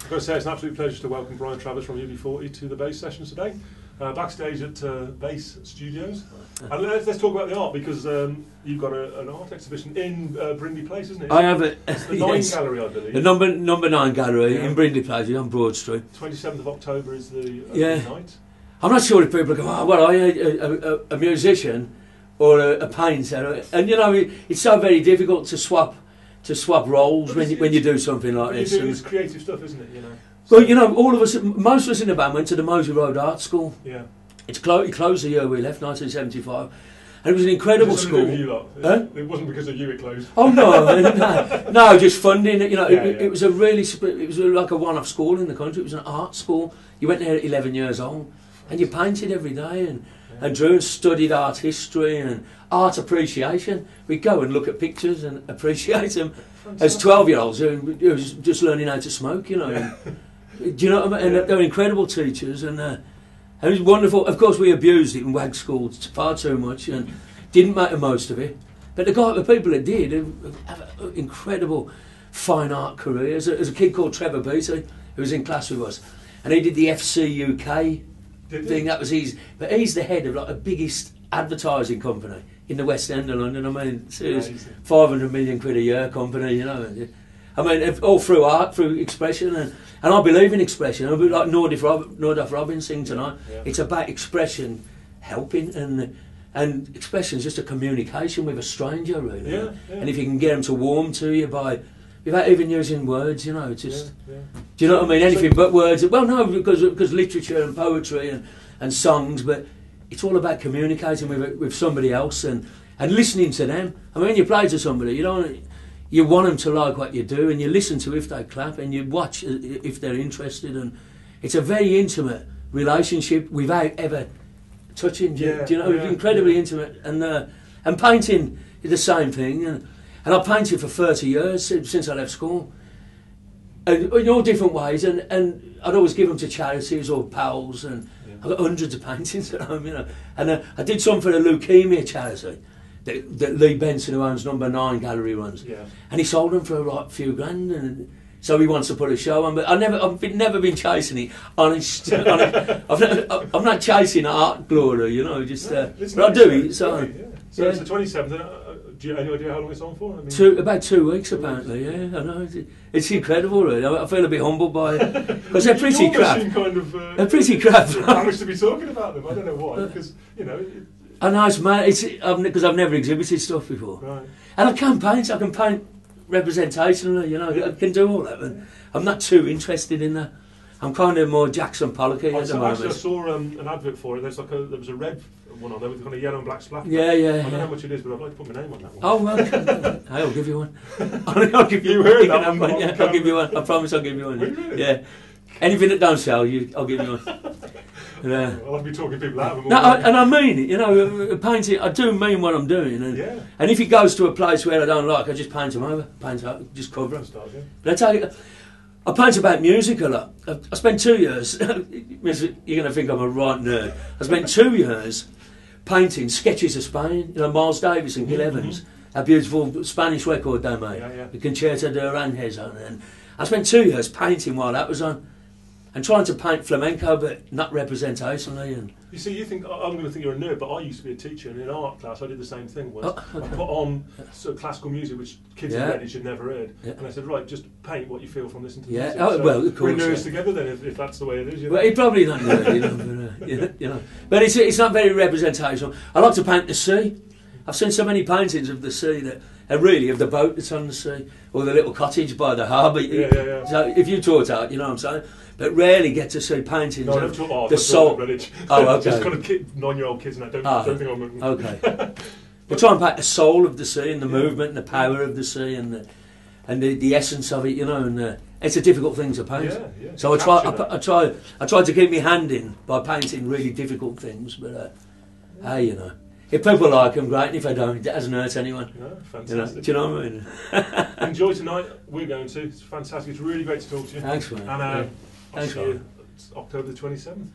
I've got to say it's an absolute pleasure to welcome Brian Travers from UB40 to the Bass sessions today. Backstage at Bass Studios. And let's talk about the art, because you've got an art exhibition in Brindley Place, isn't it? I have it. It's the 9 Gallery, I believe. The number 9 Gallery in Brindley Place on Broad Street. 27th of October is the night. I'm not sure if people go, oh, well, are a musician or a painter, and you know, it's so very difficult to swap roles when you do something like this. You're doing this creative stuff, isn't it? You know. Well, you know, most of us in the band went to the Mosey Road Art School. Yeah. It closed the year we left, 1975. And it was an incredible school. It wasn't because of you it closed. Oh no, just funding. You know, it was like a one-off school in the country. It was an art school. You went there at 11 years old, and you painted every day and drew and studied art history and art appreciation. We'd go and look at pictures and appreciate them. As 12-year-olds who was just learning how to smoke, you know. Yeah. Do you know what I mean? And they were incredible teachers, and it was wonderful. Of course, we abused it in WAG school far too much and didn't make the most of it. But the people that did have incredible fine art careers. There's a kid called Travers who was in class with us, and he did the FC UK thing. That was his. But he's the head of like the biggest advertising company in the West End of London. I mean, it's 500 million quid a year company, you know. I mean, all through art, through expression, and I believe in expression. I believe like Norduff Robin's sing tonight. Yeah. It's about expression helping, and expression is just a communication with a stranger, really. Yeah, yeah. And if you can get them to warm to you without even using words, you know, just do you know what I mean? Anything but words. Well, no, because literature and poetry and songs, but it's all about communicating with somebody else and listening to them. I mean, when you play to somebody, you want them to like what you do, and you listen to if they clap, and you watch if they're interested, and it's a very intimate relationship without ever touching. Do you know? Incredibly intimate, and painting is the same thing. And I painted for 30 years since I left school, and in all different ways. And I'd always give them to charities or pals, and I've got hundreds of paintings at home, you know. And I did some for the leukemia charity that Lee Benson, who owns number 9 Gallery, runs. Yeah. And he sold them for a few grand, and so he wants to put a show on. But I've never been chasing it. Honest. I'm not chasing art glory, you know. Just but I do it. So it's the 27th. Do you have any idea how long it's on for? I mean, about 2 weeks apparently. Yeah, I know. It's incredible, really. I feel a bit humbled by it because they're pretty crap. They're pretty crap. Embarrassed to be talking about them. I don't know why, because you know. A nice man. It's because I've never exhibited stuff before, right. And I can paint. I can paint representationally. You know, I can do all that. But I'm not too interested in that. I'm kind of more Jackson Pollocky at the moment. Actually, I saw an advert for it. There was a red one on there with kind of yellow and black splash. Yeah. I don't know how much it is, but I'd like to put my name on that one. Oh well, I'll give you one. I'll give you. You heard that one? Yeah, I'll give you one. I promise I'll give you one. Really? Yeah. Anything that don't sell, I'll give you one. Yeah. I'll have to be talking people out of them. No, and I mean it. You know, painting. I do mean what I'm doing, and if it goes to a place where I don't like, I just paint them over, just cover them. But I tell you, I paint about music a lot. I spent 2 years. You're going to think I'm a right nerd. I spent 2 years painting sketches of Spain. You know, Miles Davis and Gil Evans, a beautiful Spanish record they made, the Concerto de Aranjuez on, and I spent 2 years painting while that was on. And trying to paint flamenco, but not representationally. And you see, I'm going to think you're a nerd, but I used to be a teacher, and in art class I did the same thing. I put on sort of classical music, which kids in Redditch had never heard, and I said, right, just paint what you feel from listening to the music. So well, of course, we're nerds together then, if that's the way it is. You know? Well, it's probably not nerd, but it's not very representational. I like to paint the sea. I've seen so many paintings of the sea that are really of the boat that's on the sea, or the little cottage by the harbour. So if you taught art, you know what I'm saying. But rarely get to see paintings of the soul. Oh, okay. Just kind of 9-year-old kids, and I don't think I'm. Okay. We try and paint the soul of the sea and the movement and the power of the sea and the essence of it, you know. And it's a difficult thing to paint. So I try to keep my hand in by painting really difficult things. But hey, you know. If people like them, great, and if they don't, it doesn't hurt anyone. No, fantastic. Do you know what I mean? Enjoy tonight. We're going to. It's fantastic. It's really great to talk to you. Thanks, man. And I'll see you October the 27th.